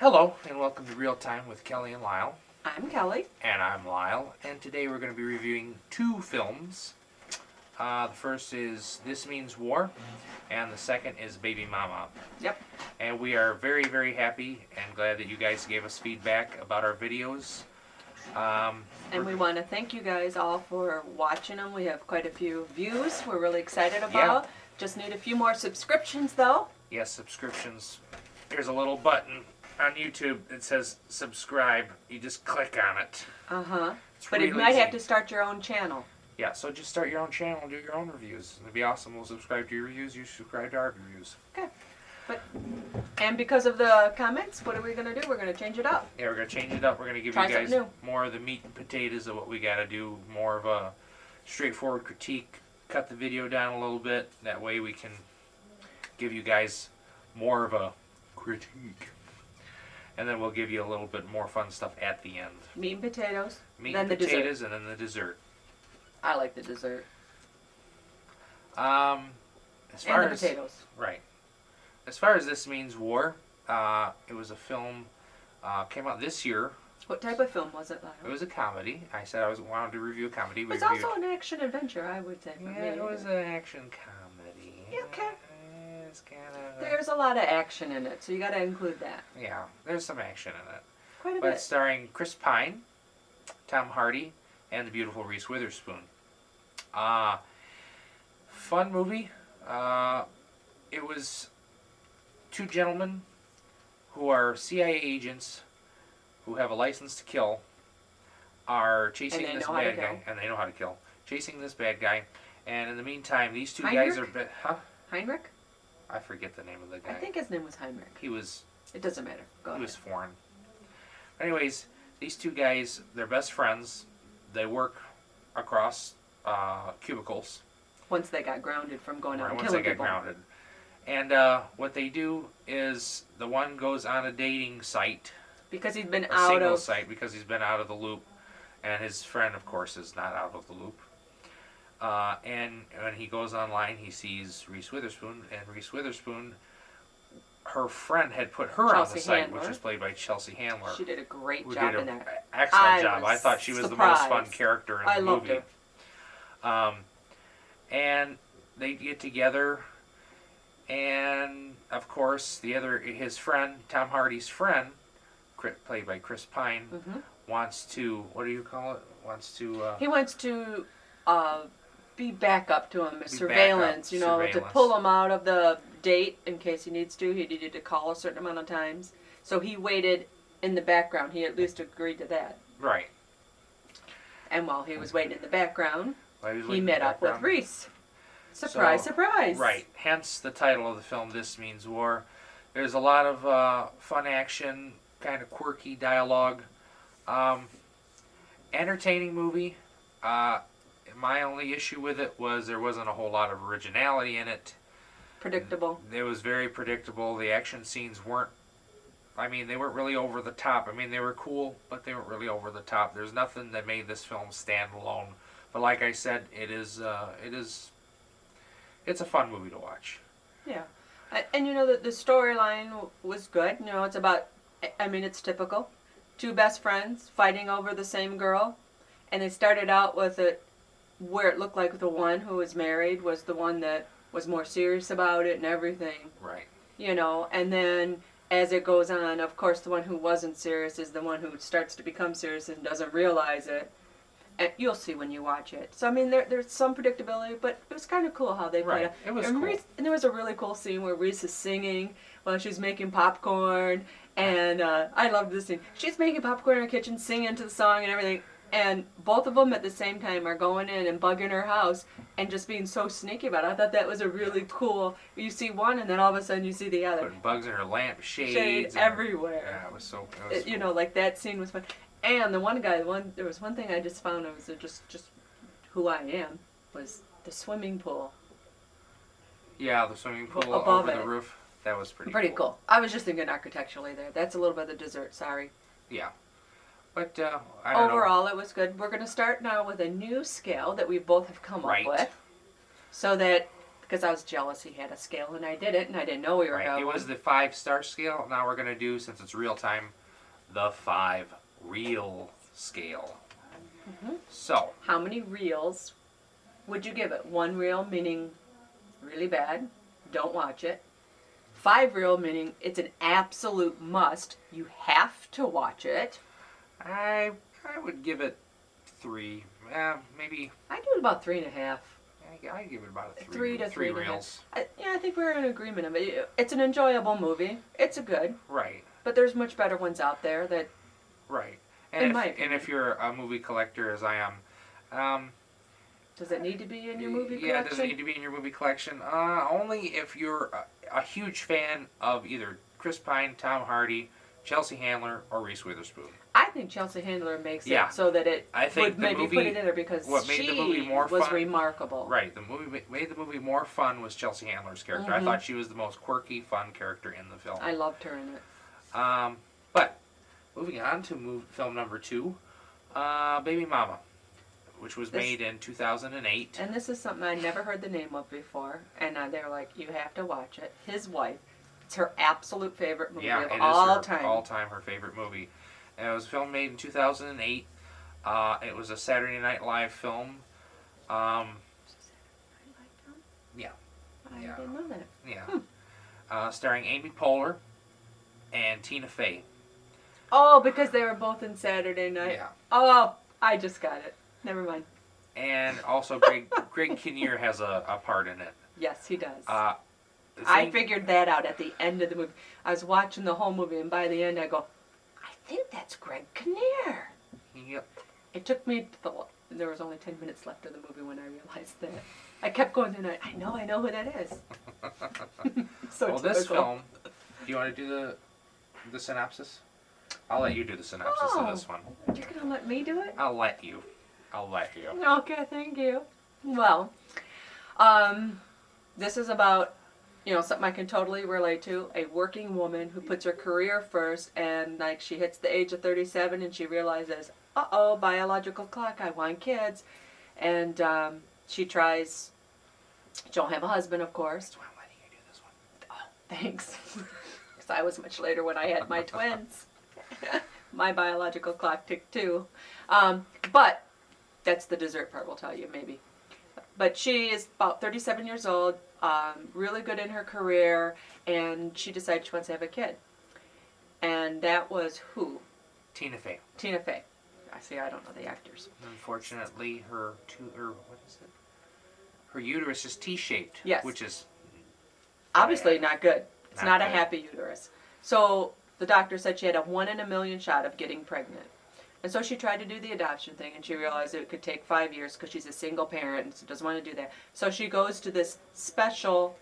Hello, and welcome to Real Time with Kelly and Lyle. I'm Kelly. And I'm Lyle, and today we're going to be reviewing two films. The first is This Means War, and the second is Baby Mama. Yep. And we are very, very happy and glad that you guys gave us feedback about our videos. And we want to thank you guys all for watching them. We have quite a few views we're really excited about. Yeah. Just need a few more subscriptions though. Yes, subscriptions. There's a little button on YouTube that says subscribe. You just click on it. It's But really you might easy. have to start your own channel. Yeah, so just start your own channel and do your own reviews. It'd be awesome. We'll subscribe to your reviews. You subscribe to our reviews. Okay. And because of the comments, what are we going to do? We're going to change it up. Yeah, we're going to change it up. We're going to give Try you guys something more of the meat and potatoes of what we got to do. More of a straightforward critique. Cut the video down a little bit. That way we can give you guys more of a critique. And then we'll give you a little bit more fun stuff at the end. Meat and potatoes. Meat then and the potatoes dessert. and then the dessert. I like the dessert. As far And the as potatoes. Right. As far as This Means War, it was a film, came out this year. What type of film was it, It Lyle? was a comedy. I said I wanted to review a comedy. It was also an action adventure, I would say. For Yeah, me. it was an action comedy. Yeah, okay. It's kind of... There's a lot of action in it, so you got to include that. Yeah, there's some action in it. Quite a But bit. it's starring Chris Pine, Tom Hardy, and the beautiful Reese Witherspoon. Fun movie. It was two gentlemen who are CIA agents who have a license to kill are chasing And they this know how to bad guy. kill. And they know how to kill. Chasing this bad guy. And in the meantime, these two Heinrich? guys are... Huh? Heinrich? I forget the name of the guy. I think his name was Heinrich. He was... It doesn't matter. Go He ahead. was foreign. Anyways, these two guys, they're best friends. They work across cubicles. Once they got grounded from going out and Once they killing get people. grounded. And what they do is the one goes on a dating site, Because he's been a out single of... site, because he's been out of the loop. And his friend, of course, is not out of the loop. And when he goes online, he sees Reese Witherspoon. And Reese Witherspoon, her friend had put her on the Chelsea site, Handler. which was played by Chelsea Handler. She did a great Who job did in an that. excellent job. I was thought she was the most fun surprised. character in I the loved movie. her. And they get together, and of course, his friend, Tom Hardy's friend, played by Chris Pine, wants to, what do you call it? He wants to be backup to him, Be surveillance, backup, to surveillance. pull him out of the date in case he needs to. He needed to call a certain amount of times. So he waited in the background. He at least agreed to that. Right. And while he was waiting in the background, While he was he waiting in met the up with background. Reese. Surprise, So- surprise. Right. Hence the title of the film, This Means War. There's a lot of fun action, kind of quirky dialogue. Entertaining movie. My only issue with it was there wasn't a whole lot of originality in it. Predictable. It was very predictable. The action scenes weren't, they weren't really over the top. They were cool, but they weren't really over the top. There's nothing that made this film stand alone. But like I said, it's a fun movie to watch. Yeah. And the storyline was good. It's about, it's typical. Two best friends fighting over the same girl. And they started out with it where it looked like the one who was married was the one that was more serious about it and everything. Right. And then as it goes on, of course, the one who wasn't serious is the one who starts to become serious and doesn't realize it. And you'll see when you watch it. So, there's some predictability, but it was kind of cool how they played Right. it. It was and cool. And there was a really cool scene where Reese is singing while she's making popcorn. And I loved this scene. She's making popcorn in her kitchen, singing to the song and everything. And both of them at the same time are going in and bugging her house and just being so sneaky about it. I thought that was a really cool... You see one and then all of a sudden you see the other. Putting bugs in her lamp, shades. Shade and- everywhere. Yeah, it was so... It was It, like that scene was fun. And the one guy, there was one thing I just found, it was just who I am, was the swimming pool. Yeah, the swimming pool Above over it. the roof. That was pretty Pretty cool. I was just thinking architecturally there. That's a little bit of the dessert, sorry. Yeah. But, I don't know. Overall, it was good. We're going to start now with a new scale that we both have come Right. up with. So that because I was jealous he had a scale and I didn't, and I didn't know we were Right. going. It was the 5-star scale. Now we're gonna do, since it's real time, the 5 real scale. So How many reels would you give it? 1 reel meaning really bad, don't watch it. 5 reel meaning it's an absolute must, you have to watch it. I would give it 3. Maybe I give it about 3.5. I give it about a 3. 3 to 3 3.5. reels. Yeah, I think we're in agreement of it. It's an enjoyable movie. It's a good, Right. but there's much better ones out there that. Right. In And my if, and if you're a movie collector, as I am, Does it need to be in your movie yeah, collection? does it need to be in your movie collection? Only if you're a huge fan of either Chris Pine, Tom Hardy, Chelsea Handler, or Reese Witherspoon. I think Chelsea Handler makes Yeah. it so that it I think would the maybe movie- put it in there because what made she the movie more was fun- remarkable. Right. The movie made the movie more fun was Chelsea Handler's character. I thought she was the most quirky, fun character in the film. I loved her in it. But moving on to film number 2, Baby Mama, which was This- made in 2008. And this is something I never heard the name of before, and they were like, "You have to watch it." His wife, it's her absolute favorite movie Yeah, of it is all her time. all-time her favorite movie. And it was a film made in 2008. It was a Saturday Night Live film. Yeah. I Yeah. didn't know that. Yeah. Starring Amy Poehler and Tina Fey. Oh, because they were both in Saturday Night. Yeah. Oh, I just got it. Never mind. And also Greg Kinnear has a part in it. Yes, he does. The I thing- figured that out at the end of the movie. I was watching the whole movie, and by the end, I go, "I think that's Greg Kinnear." Yep. It took me there was only 10 minutes left of the movie when I realized that. I kept going through and I know who that is. So Well, this typical. film, do you want to do the synopsis? I'll let you do the synopsis of this one. You're gonna let me do it? I'll let you. Okay, thank you. Well, this is about, something I can totally relate to. A working woman who puts her career first, and like she hits the age of 37 and she realizes, uh-oh, biological clock, I want kids. And she tries, she don't have a husband, of course. That's why I'm letting you do this one. Oh, thanks. Because I was much later when I had my twins. My biological clock ticked too. But that's the dessert part, we'll tell you, maybe. But she is about 37 years old, really good in her career, and she decides she wants to have a kid. And that was who? Tina Fey. Tina Fey. I see, I don't know the actors. Unfortunately, what is it? Her uterus is T-shaped. Yes. Which is Obviously not good. It's Not not a good. happy uterus. So the doctor said she had a 1 in a million shot of getting pregnant. And so she tried to do the adoption thing, and she realized it could take 5 years because she's a single parent and so doesn't want to do that. So she goes to this special.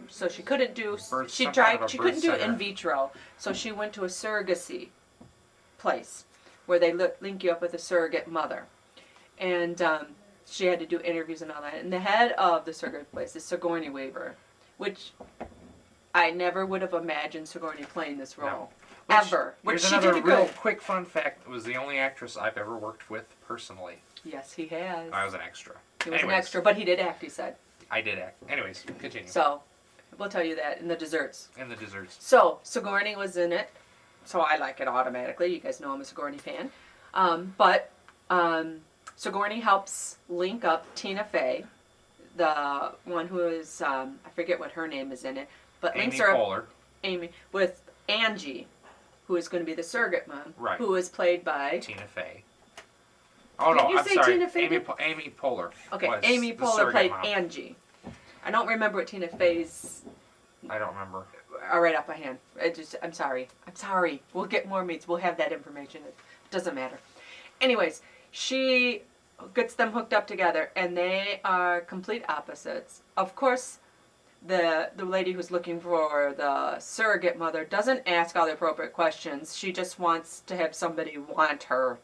So she couldn't do. She some tried. kind of a She birth couldn't do center. in vitro. So she went to a surrogacy place where they link you up with a surrogate mother, and she had to do interviews and all that. And the head of the surrogate place is Sigourney Weaver, which I never would have imagined Sigourney playing this role. No. Ever. But Here's she another did real good. quick fun fact. It was the only actress I've ever worked with personally. Yes, he has. I was an extra. He was an Anyways, extra, but he did act, he said. I did act. Anyways, continue. So, we'll tell you that in the desserts. And the desserts. So, Sigourney was in it. So I like it automatically. You guys know I'm a Sigourney fan. But Sigourney helps link up Tina Fey, the one who is, I forget what her name is in it, but Amy links her up, Poehler. Amy, with Angie, who is going to be the surrogate mom, Right. who is played by, Tina Fey. Oh Did no, you I'm say sorry. Tina Fey? Amy Poehler. okay, was Amy the Poehler surrogate played mom. Angie. I don't remember what Tina Fey's I don't remember. right off my hand. I'm sorry. We'll get more meets. We'll have that information. It doesn't matter. Anyways, she gets them hooked up together, and they are complete opposites. Of course, the lady who's looking for the surrogate mother doesn't ask all the appropriate questions. She just wants to have somebody want her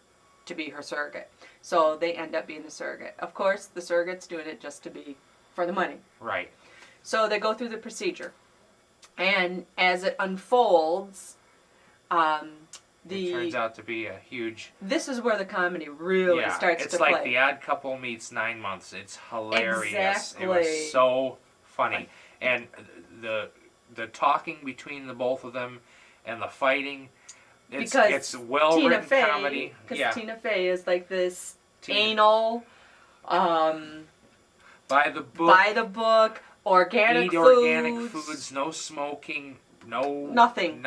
to be her surrogate. So they end up being the surrogate. Of course, the surrogate's doing it just to be for the money. Right. So they go through the procedure. And as it unfolds, It turns out to be a huge. This is where the comedy really starts it's to like play. The Odd Couple meets 9 Months. It's hilarious. Exactly. It was so funny, and the talking between the both of them, and the fighting. It's well written comedy. Because Tina Fey is like this anal, by the book, organic eat foods. organic foods, no smoking, nothing.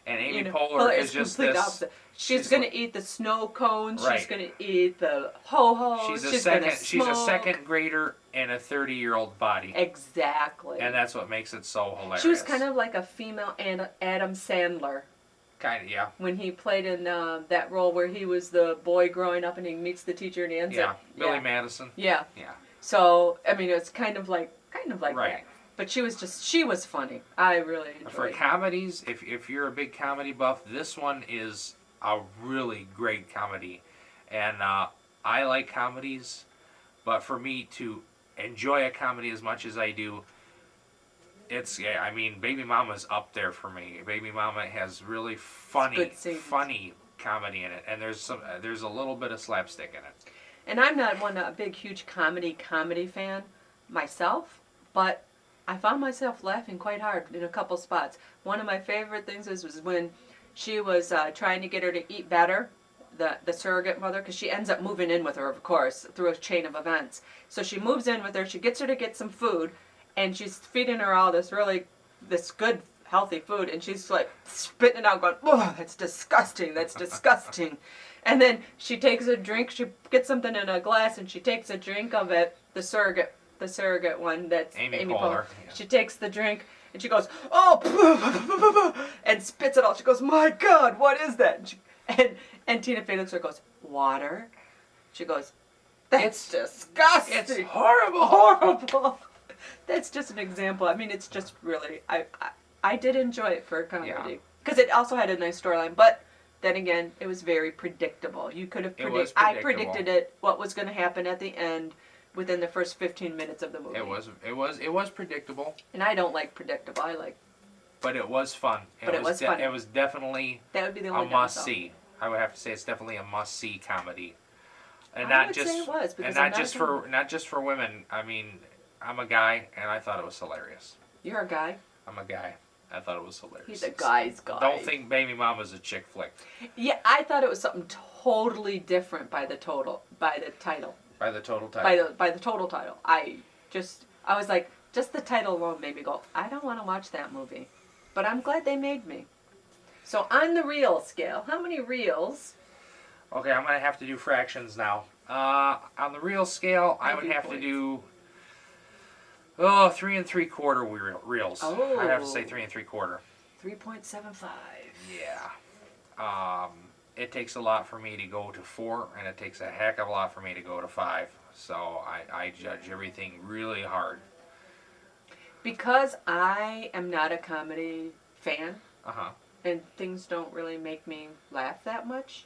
And Amy Poehler is just complete this. Opposite. She's gonna eat the snow cones. Right. She's gonna eat the ho-hos. She's a second grader in a 30-year-old body. Exactly. And that's what makes it so hilarious. She was kind of like a female Adam Sandler. Kind of, yeah. When he played in that role where he was the boy growing up and he meets the teacher and he ends up. Billy Madison. Yeah. Yeah. So I mean, it's kind of like right. that. But she was funny. I really enjoyed it. For comedies, if you're a big comedy buff, this one is a really great comedy. And I like comedies, but for me to enjoy a comedy as much as I do, Baby Mama's up there for me. Baby Mama has really funny comedy in it, and there's a little bit of slapstick in it. And I'm not a big, huge comedy fan myself, but I found myself laughing quite hard in a couple spots. One of my favorite things was when she was trying to get her to eat better, the surrogate mother, because she ends up moving in with her, of course, through a chain of events. So she moves in with her, she gets her to get some food, and she's feeding her all this good, healthy food, and she's like spitting it out going, "Oh, that's disgusting, that's disgusting." And then she takes a drink, she gets something in a glass, and she takes a drink of it, the surrogate one, that's Amy Poehler. Yeah. She takes the drink, and she goes, "Oh," and spits it all. She goes, "My God, what is that?" And Tina Fey looks at her and goes, "Water." She goes, "That's disgusting. It's horrible. Horrible." That's just an example. I mean, it's just really, I did enjoy it for a comedy. Because it also had a nice storyline, but then again, it was very predictable. You could have predicted. I predicted what was going to happen at the end within the first 15 minutes of the movie. It was predictable. And I don't like predictable. But it was fun. It was fun. It was definitely that would be the only must see. I would have to say it's definitely a must see comedy. And I would say it was, because not just for women. I mean, I'm a guy and I thought it was hilarious. You're a guy. I'm a guy. I thought it was hilarious. He's a guy's guy. Don't think Baby Mama's a chick flick. Yeah, I thought it was something totally different by the title. By the total title. By the total title. I was like, just the title alone made me go, I don't want to watch that movie. But I'm glad they made me. So on the reel scale, how many reels? Okay, I'm going to have to do fractions now. On the reel scale, I would have to do 3 3/4 reels. Oh. I'd have to say 3 3/4. 3.75. Yeah. It takes a lot for me to go to 4, and it takes a heck of a lot for me to go to 5. So I judge everything really hard. Because I am not a comedy fan, Uh-huh. and things don't really make me laugh that much,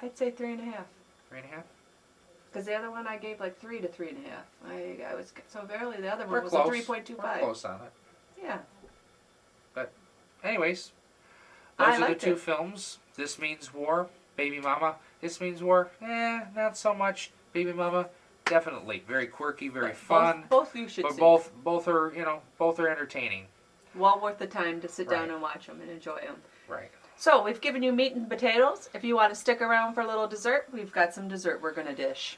I'd say 3.5. 3.5? Because the other one I gave like 3 to 3.5. I was so barely. The other We're one was close. a 3.25. We're close on it. Yeah. But, anyways, those are the two it. films. This Means War, Baby Mama. This Means War, not so much. Baby Mama, definitely very quirky, very fun. Both you should but see. both are entertaining. Well worth the time to sit down Right. and watch them and enjoy them. Right. So we've given you meat and potatoes. If you want to stick around for a little dessert, we've got some dessert we're going to dish.